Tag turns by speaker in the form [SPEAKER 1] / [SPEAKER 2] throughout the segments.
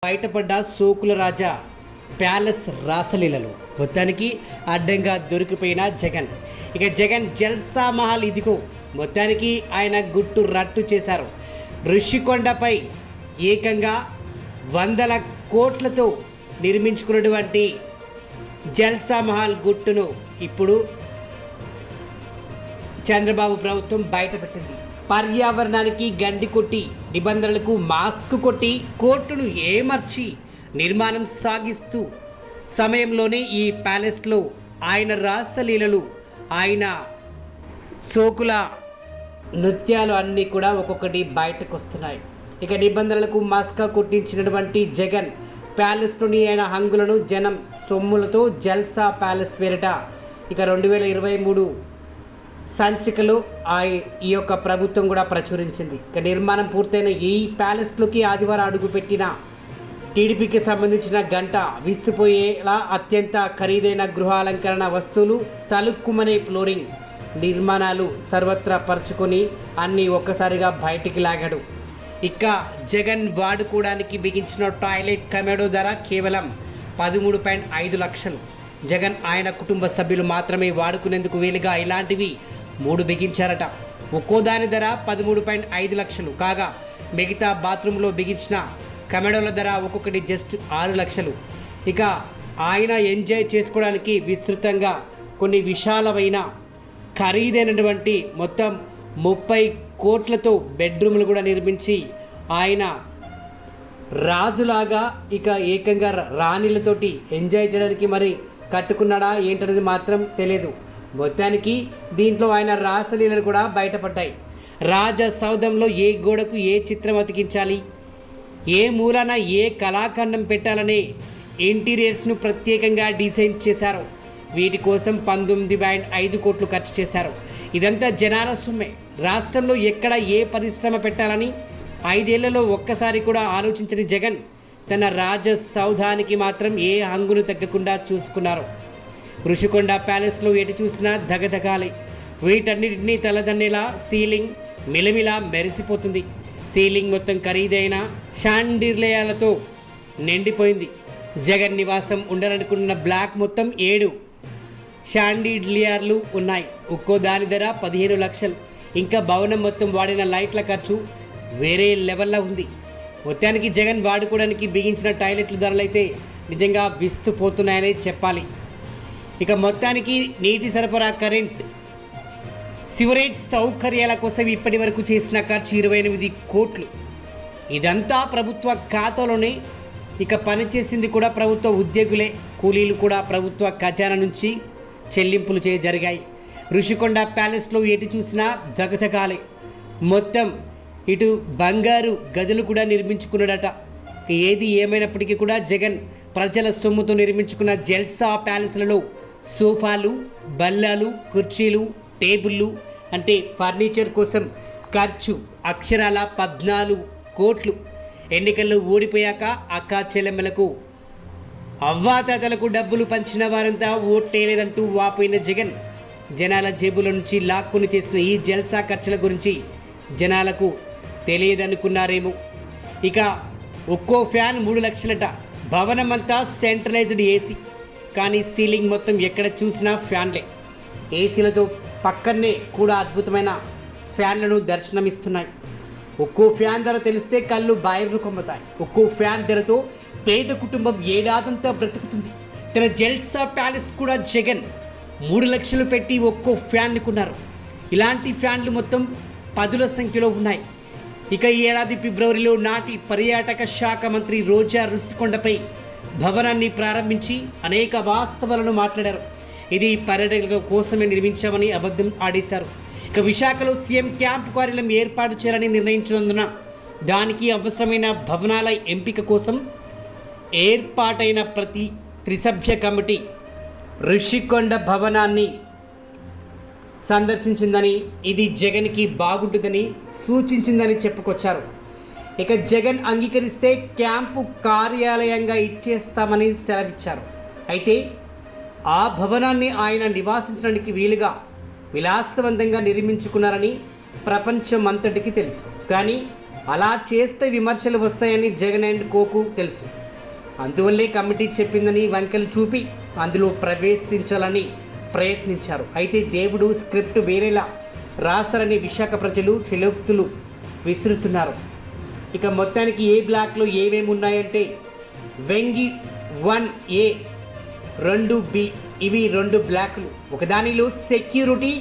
[SPEAKER 1] బయటపడ్డ సోకుల రాజా ప్యాలెస్ రాసలీలలు మొత్తానికి అడ్డంగా దొరికిపోయిన జగన్. ఇక జగన్ జల్సా మహల్ ఇదిగో మొత్తానికి ఆయన గుట్టు రట్టు చేశారు. ఋషికొండపై ఏకంగా 100 కోట్లతో నిర్మించుకున్నటువంటి జల్సా మహల్ గుట్టును ఇప్పుడు చంద్రబాబు ప్రభుత్వం బయటపెట్టింది. పర్యావరణానికి గండి కొట్టి, నిబంధనలకు మాస్క్ కొట్టి, కోర్టును ఏమర్చి నిర్మాణం సాగిస్తూ సమయంలోనే ఈ ప్యాలెస్లో ఆయన రాసలీలలు, ఆయన సోకుల నృత్యాలు అన్నీ కూడా ఒక్కొక్కటి బయటకు వస్తున్నాయి. ఇక నిబంధనలకు మాస్క్ కొట్టించినటువంటి జగన్ ప్యాలెస్లోని ఆయన హంగులను జనం సొమ్ములతో జల్సా ప్యాలెస్ పేరిట ఇక 2023 సంచికలో ఈ యొక్క ప్రభుత్వం కూడా ప్రచురించింది. ఇక నిర్మాణం పూర్తయిన ఈ ప్యాలెస్లోకి ఆదివారం అడుగుపెట్టిన టీడీపీకి సంబంధించిన గంట విస్తుపోయేలా అత్యంత ఖరీదైన గృహాలంకరణ వస్తువులు, తలుక్కుమనే ఫ్లోరింగ్ నిర్మాణాలు సర్వత్రా పరుచుకొని అన్నీ ఒక్కసారిగా బయటికి లాగాడు. ఇక జగన్ వాడుకోవడానికి బిగించిన టాయిలెట్ కమెడో ధర కేవలం 13.5 లక్షలు. జగన్ ఆయన కుటుంబ సభ్యులు మాత్రమే వాడుకునేందుకు వీలుగా ఇలాంటివి 3 బిగించారట. ఒక్కో దాని ధర 13.5 లక్షలు కాగా మిగతా బాత్రూంలో బిగించిన కమెడోల ధర ఒక్కొక్కటి జస్ట్ 6 లక్షలు. ఇక ఆయన ఎంజాయ్ చేసుకోవడానికి విస్తృతంగా కొన్ని విశాలమైన ఖరీదైనటువంటి మొత్తం 30 కోట్లతో బెడ్రూమ్లు కూడా నిర్మించి ఆయన రాజులాగా ఇక ఏకంగా రాణిలతోటి ఎంజాయ్ చేయడానికి మరి కట్టుకున్నాడా ఏంటనేది మాత్రం తెలియదు. మొత్తానికి దీంట్లో ఆయన రాసలీలలు కూడా బయటపడ్డాయి. రాజసౌధంలో ఏ గోడకు ఏ చిత్రం అతికించాలి, ఏ మూలాన ఏ కళాఖండం పెట్టాలనే ఇంటీరియర్స్ను ప్రత్యేకంగా డిజైన్ చేశారు. వీటి కోసం 19.5 కోట్లు ఖర్చు చేశారు. ఇదంతా జనాల సొమ్మే. రాష్ట్రంలో ఎక్కడ ఏ పరిశ్రమ పెట్టాలని 5 ఏళ్లలో ఒక్కసారి కూడా ఆలోచించని జగన్ తన రాజసౌధానికి మాత్రం ఏ హంగును తగ్గకుండా చూసుకున్నారు. ఋషికొండ ప్యాలెస్లో ఎటు చూసినా దగదగాలే. వీటన్నిటినీ తలదన్నేలా సీలింగ్ మిలమిలా మెరిసిపోతుంది. సీలింగ్ మొత్తం ఖరీదైన షాండిలియర్లతో నిండిపోయింది. జగన్ నివాసం ఉండాలనుకున్న బ్లాక్ మొత్తం 7 షాండిలియర్లు ఉన్నాయి. ఒక్కో దాని ధర 15 లక్షలు. ఇంకా భవనం మొత్తం వాడిన లైట్ల ఖర్చు వేరే లెవెల్లో ఉంది. మొత్తానికి జగన్ వాడుకోవడానికి బిగించిన టాయిలెట్ల ధరలైతే నిజంగా విస్తుపోతున్నాయని చెప్పాలి. ఇక మొత్తానికి నీటి సరఫరా, కరెంట్, సివరేజ్ సౌకర్యాల కోసం ఇప్పటి వరకు చేసిన ఖర్చు 28 కోట్లు. ఇదంతా ప్రభుత్వ ఖాతాలోనే. ఇక పనిచేసింది కూడా ప్రభుత్వ ఉద్యోగులే. కూలీలు కూడా ప్రభుత్వ ఖజానా నుంచి చెల్లింపులు జరిగాయి. ఋషికొండ ప్యాలెస్లో ఎటు చూసినా దగదగాలే. మొత్తం ఇటు బంగారు గదులు కూడా నిర్మించుకున్నాడట. ఏది ఏమైనప్పటికీ కూడా జగన్ ప్రజల సొమ్ముతో నిర్మించుకున్న జల్సా ప్యాలెస్లలో సోఫాలు, బల్లాలు, కుర్చీలు, టేబుళ్ళు అంటే ఫర్నిచర్ కోసం ఖర్చు అక్షరాల 14 కోట్లు. ఎన్నికల్లో ఓడిపోయాక అక్కా చెల్లెమ్మలకు, అవ్వాతాతలకు డబ్బులు పంచిన వారంతా ఓటేలేదంటూ వాపోయిన జగన్ జనాల జేబుల నుంచి లాక్కుని చేసిన ఈ జల్సా ఖర్చుల గురించి జనాలకు తెలియదనుకున్నారేమో. ఇక ఒక్కో ఫ్యాన్ 3 లక్షలట. భవనం అంతా సెంట్రలైజ్డ్ ఏసీ, కానీ సీలింగ్ మొత్తం ఎక్కడ చూసినా ఫ్యాన్లే. ఏసీలతో పక్కనే కూడా అద్భుతమైన ఫ్యాన్లను దర్శనమిస్తున్నాయి. ఒక్కో ఫ్యాన్ ధర తెలిస్తే కళ్ళు బాయిర్లు కొమ్ముతాయి. ఒక్కో ఫ్యాన్ ధరతో పేద కుటుంబం ఏడాదంతా బ్రతుకుతుంది. తన జల్సా ప్యాలెస్ కూడా జగన్ 3 లక్షలు పెట్టి ఒక్కో ఫ్యాన్ కొన్నారు. ఇలాంటి ఫ్యాన్లు మొత్తం 10ల సంఖ్యలో ఉన్నాయి. ఇక ఈ ఏడాది ఫిబ్రవరిలో నాటి పర్యాటక శాఖ మంత్రి రోజా ఋషికొండపై భవనాన్ని ప్రారంభించి అనేక వాస్తవాలను మాట్లాడారు. ఇది పర్యాటకుల కోసమే నిర్మించామని అబద్ధం ఆడేశారు. ఇక విశాఖలో సీఎం క్యాంప్ కార్యాలయం ఏర్పాటు చేయాలని నిర్ణయించినందున దానికి అవసరమైన భవనాల ఎంపిక కోసం ఏర్పాటైన ప్రతి త్రిసభ్య కమిటీ ఋషికొండ భవనాన్ని సందర్శించిందని, ఇది జగన్కి బాగుంటుందని సూచించిందని చెప్పుకొచ్చారు. ఇక జగన్ అంగీకరిస్తే క్యాంపు కార్యాలయంగా ఇచ్చేస్తామని సెలవిచ్చారు. అయితే ఆ భవనాన్ని ఆయన నివాసించడానికి వీలుగా విలాసవంతంగా నిర్మించుకున్నారని ప్రపంచమంతటికి తెలుసు. కానీ అలా చేస్తే విమర్శలు వస్తాయని జగన్ అండ్ కోకు తెలుసు. అందువల్లే కమిటీ చెప్పిందని వంకలు చూపి అందులో ప్రవేశించాలని ప్రయత్నించారు. అయితే దేవుడు స్క్రిప్ట్ వేరేలా రాశారని విశాఖ ప్రజలు చెలోక్తులు విసురుతున్నారు. ఇక మొత్తానికి ఏ బ్లాక్లో ఏమేమి ఉన్నాయంటే వెంగి 1A 2B ఇవి 2 బ్లాక్లు. ఒకదానిలో సెక్యూరిటీ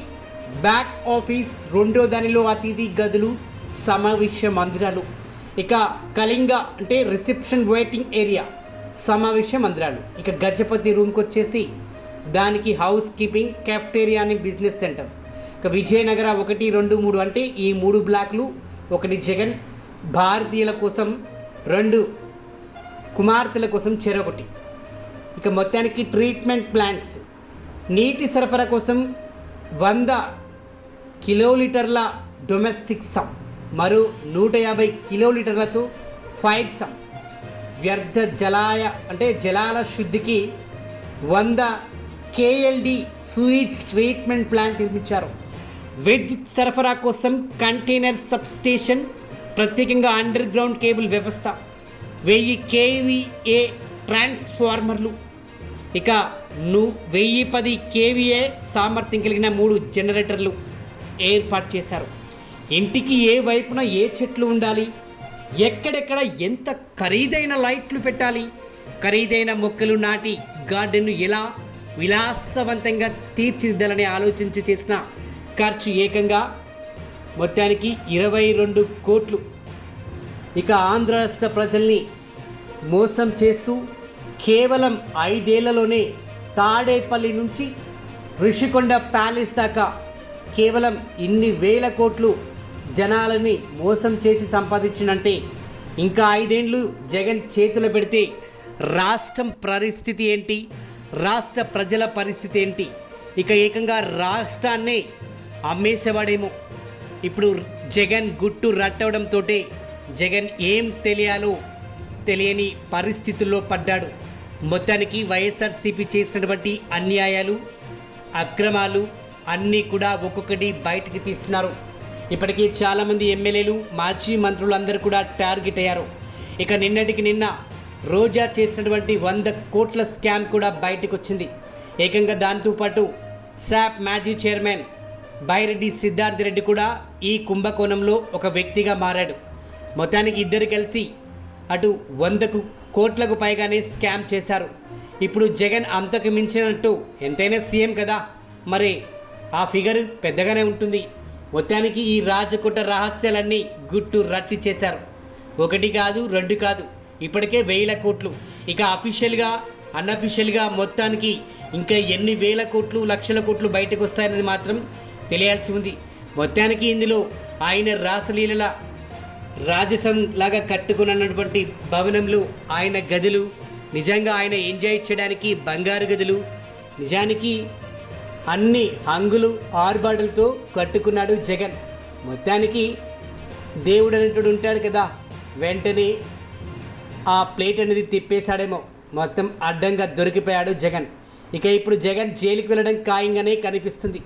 [SPEAKER 1] బ్యాక్ ఆఫీస్, రెండో దానిలో అతిథి గదులు, సమావేశ మందిరాలు. ఇక కళింగ అంటే రిసెప్షన్ వెయిటింగ్ ఏరియా, సమావేశ మందిరాలు. ఇక గజపతి రూమ్కి వచ్చేసి దానికి హౌస్ కీపింగ్, కెఫ్టేరియా అని బిజినెస్ సెంటర్. ఇక విజయనగర 1, 2, 3 అంటే ఈ 3 బ్లాక్లు. ఒకటి జగన్ భారతీయుల కోసం, 2 కుమార్తెల కోసం చెరొకటి. ఇక మొత్తానికి ట్రీట్మెంట్ ప్లాంట్స్, నీటి సరఫరా కోసం 100 కిలోలీటర్ల డొమెస్టిక్ సమ్, మరో 150 కిలోలీటర్లతో ఫైర్ సమ్. వ్యర్థ జలాల శుద్ధికి 100 KLD సూయిజ్ ట్రీట్మెంట్ ప్లాంట్ నిర్మించారు. విద్యుత్ సరఫరా కోసం కంటైనర్ సబ్స్టేషన్, ప్రత్యేకంగా అండర్ గ్రౌండ్ కేబుల్ వ్యవస్థ, 1000 KVA ట్రాన్స్ఫార్మర్లు. ఇక 1010 KVA సామర్థ్యం కలిగిన 3 జనరేటర్లు ఏర్పాటు చేశారు. ఇంటికి ఏ వైపున ఏ చెట్లు ఉండాలి, ఎక్కడెక్కడ ఎంత ఖరీదైన లైట్లు పెట్టాలి, ఖరీదైన మొక్కలు నాటి గార్డెన్ను ఎలా విలాసవంతంగా తీర్చిదిద్దాలని ఆలోచించి చేసిన ఖర్చు ఏకంగా మొత్తానికి 22 కోట్లు. ఇక ఆంధ్ర రాష్ట్ర ప్రజల్ని మోసం చేస్తూ కేవలం 5 ఏళ్లలోనే తాడేపల్లి నుంచి ఋషికొండ ప్యాలెస్ దాకా కేవలం ఇన్ని వేల కోట్లు జనాలని మోసం చేసి సంపాదించినంటే ఇంకా 5 ఏళ్ళు జగన్ చేతులు పెడితే రాష్ట్రం పరిస్థితి ఏంటి, రాష్ట్ర ప్రజల పరిస్థితి ఏంటి? ఇక ఏకంగా రాష్ట్రాన్నే అమ్మేసేవాడేమో. ఇప్పుడు జగన్ గుట్టు రట్టవడంతో జగన్ ఏం తెలియని పరిస్థితుల్లో పడ్డాడు. మొత్తానికి వైఎస్ఆర్సీపీ చేసినటువంటి అన్యాయాలు, అక్రమాలు అన్నీ కూడా ఒక్కొక్కటి బయటికి తీస్తున్నారు. ఇప్పటికీ చాలామంది ఎమ్మెల్యేలు, మాజీ మంత్రులు అందరూ కూడా టార్గెట్ అయ్యారు. ఇక నిన్నటికి నిన్న రోజా చేసినటువంటి 100 కోట్ల స్కామ్ కూడా బయటకు వచ్చింది. ఏకంగా దాంతోపాటు శాప్ మాజీ చైర్మన్ బైరెడ్డి సిద్ధార్థ రెడ్డి కూడా ఈ కుంభకోణంలో ఒక వ్యక్తిగా మారాడు. మొత్తానికి ఇద్దరు కలిసి అటు 100 కోట్లకు పైగానే స్కామ్ చేశారు. ఇప్పుడు జగన్ అంతకు మించినట్టు, ఎంతైనా సీఎం కదా, మరి ఆ ఫిగర్ పెద్దగానే ఉంటుంది. మొత్తానికి ఈ రాజకోట రహస్యాలన్నీ గుట్టు రట్టి చేశారు. 1 కాదు 2 కాదు, ఇప్పటికే 1000 కోట్లు. ఇక అఫీషియల్గా అన్అఫీషియల్గా మొత్తానికి ఇంకా ఎన్ని వేల కోట్లు, లక్షల కోట్లు బయటకు వస్తాయన్నది మాత్రం తెలియాల్సి ఉంది. మొత్తానికి ఇందులో ఆయన రాసలీలల రాజసం లాగా కట్టుకున్నటువంటి భవనంలో ఆయన గదులు, నిజంగా ఆయన ఎంజాయ్ చేయడానికి బంగారు గదులు, నిజానికి అన్ని హంగులు ఆర్బాటలతో కట్టుకున్నాడు జగన్. మొత్తానికి దేవుడు అనేటోడు ఉంటాడు కదా, వెంటనే ఆ ప్లేట్ అనేది తిప్పేశాడేమో, మొత్తం అడ్డంగా దొరికిపోయాడు జగన్. ఇక ఇప్పుడు జగన్ జైలుకి వెళ్ళడం ఖాయంగానే కనిపిస్తుంది.